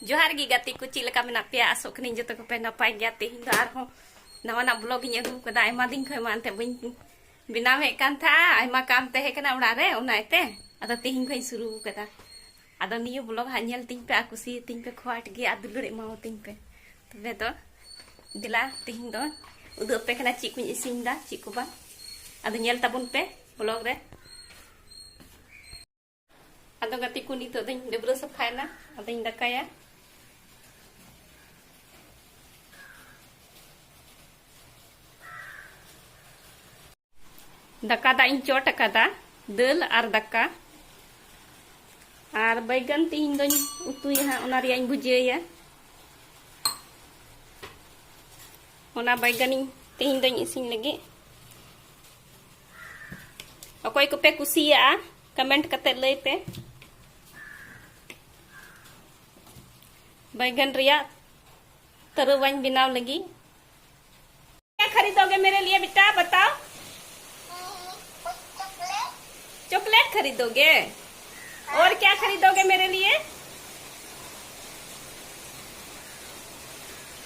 जोहार गी गाती को चिलका मेना पे आसो खनी जतो को पे नपाय गया तेहिं दो आर हो नवाना ब्लॉग इन अगु कदा आयमा दिन खय मानते बइन बिनाव हे कान था आयमा काम तहे कना उड़ा रे उनाते अदा तेहिं खय शुरू कदा अदा नियो ब्लॉग हा नेल तिन पे कुसी तिन पे खवाट गे अदुलरे माओ तिन पे तबे तो दिला तेहिं दो उदु पे कना ची कुन इसिन दा ची को बा अदा नेल ताबुन पे ब्लॉग रे अदा गाती को नितो दिन डेब्रो सफायना अदा इन दकाया दका दा इन चोट कदा दल आर दका आर बैगन तीन दोन उतुया हा ओना रिया भुजिया ओना बैगन तीन दोन इसिन लगे अकोय को पे कुसिया कमेंट कते लय पे बैगन रिया तरुवाइन बिनाव लगी क्या खरीदोगे मेरे लिए बेटा बताओ चॉकलेट खरीदोगे और क्या खरीदोगे मेरे लिए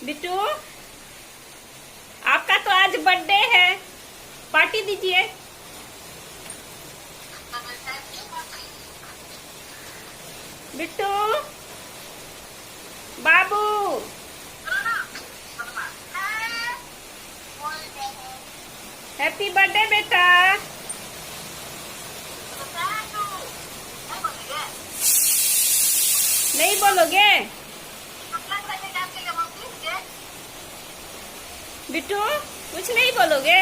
बिट्टू आपका तो आज बर्थडे है पार्टी दीजिए बिट्टू बाबू हैप्पी बर्थडे बेटा नहीं बोलोगे बिट्टू कुछ नहीं बोलोगे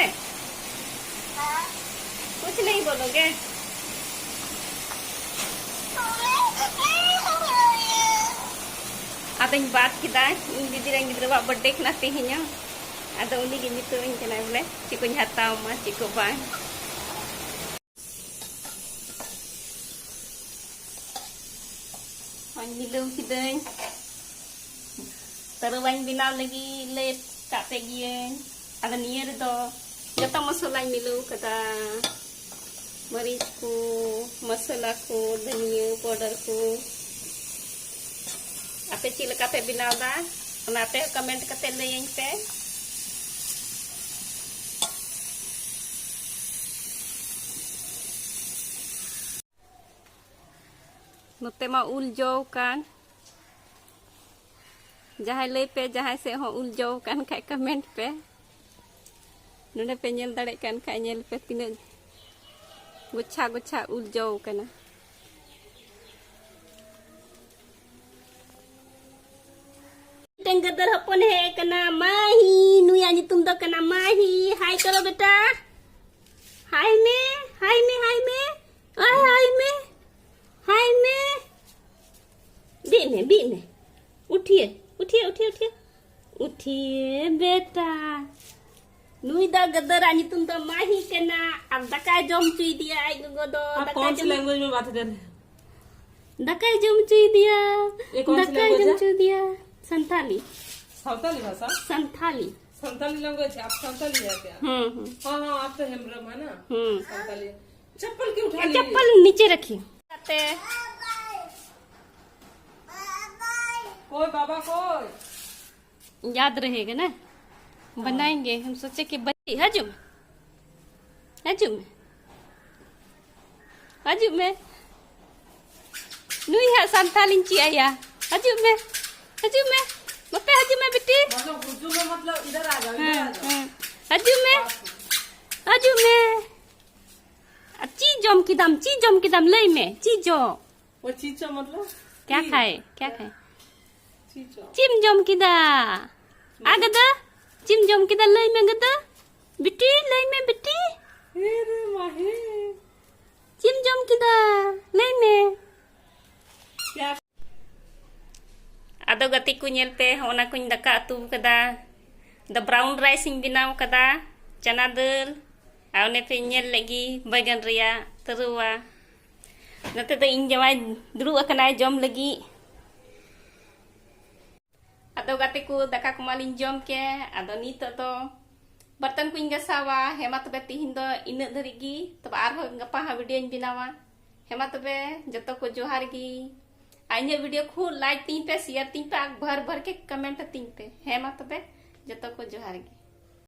कुछ नहीं बोलोगे अद बात किदा दीदी रंग गिद्रा बर्थडे कना तेहिं अद उनी गे मितोኝ कना बोले चिकोኝ हताव मा चिको बाय मिलौ किदኝ तरुवाइन बिनाव लगी ले काटे गिए अद नियर दो जता मसाला मिलौ कदा मरीच को मसाला को धनिया पाउडर को आपे चिलका पे बिनाव दा ओनाते कमेंट कते लयኝ पे नोते मा उल जो कान जहां ले पे जहां से हो उल जो कान खाय कमेंट पे नोने पे नेल दाड़े कान खाय नेल पे तिना गुच्छा गुच्छा उल जो काना टेंगदर हपन है कना माही नुया नितुम दो कना माही हाय करो बेटा हाय में हाय में हाय में हाय में हाय में बीने उठिए उठिए उठिए उठिए उठिए बेटा नुई दा गदर आनी तुम तो माही केना अब दकाय जम चुई दिया आई गो दो कौन सी लैंग्वेज में बात कर रहे हैं दकाय जम चुई दिया ये कौन सी दकाय लैंग्वेज जम है चुई दिया संथाली संताली भाषा संथाली संताली लैंग्वेज आप संताली है क्या हाँ हाँ आप तो हेमरम है ना संताली चप्पल क्यों उठा ली चप्पल नीचे रखी कोई बाबा कोई याद रहेगा ना बनाएंगे हम सोचे कि बच्ची हजूम हजूम हजूम में नुई है संतालिन चिया हजूम में मप्पे हजूम में बेटी मतलब हुजूम में मतलब इधर आ जाओ इधर आ जाओ हजूम में चीजोम की दम लई में चीजो वो चीचो मतलब क्या खाए चीचो चिम जोम किदा आगदा चिम जोम किदा लई में गदा बिटी लई में बिटी अरे माही चिम जोम किदा लई में क्या अदो गति को नेल पे होना कुछ दका अतु कदा द ब्राउन राइस इन बिनाव कदा चना दाल आउने पे नेल लगी बैगन रिया तरुआ नते तो इन जमाय दुरु अकनाय जम लगी अदो गाते को दका को मालिन जम के अदो नीत तो बर्तन को गसावा हेमा तबे तिहिन दो इन धरिगी तब आर गपा वीडियो बिनावा हेमा तबे जतो को जोहार गी आइए वीडियो खूब लाइक तीन पे शेयर तीन पे भर भर के कमेंट तीन पे है मा तबे जतो को जोहार गे।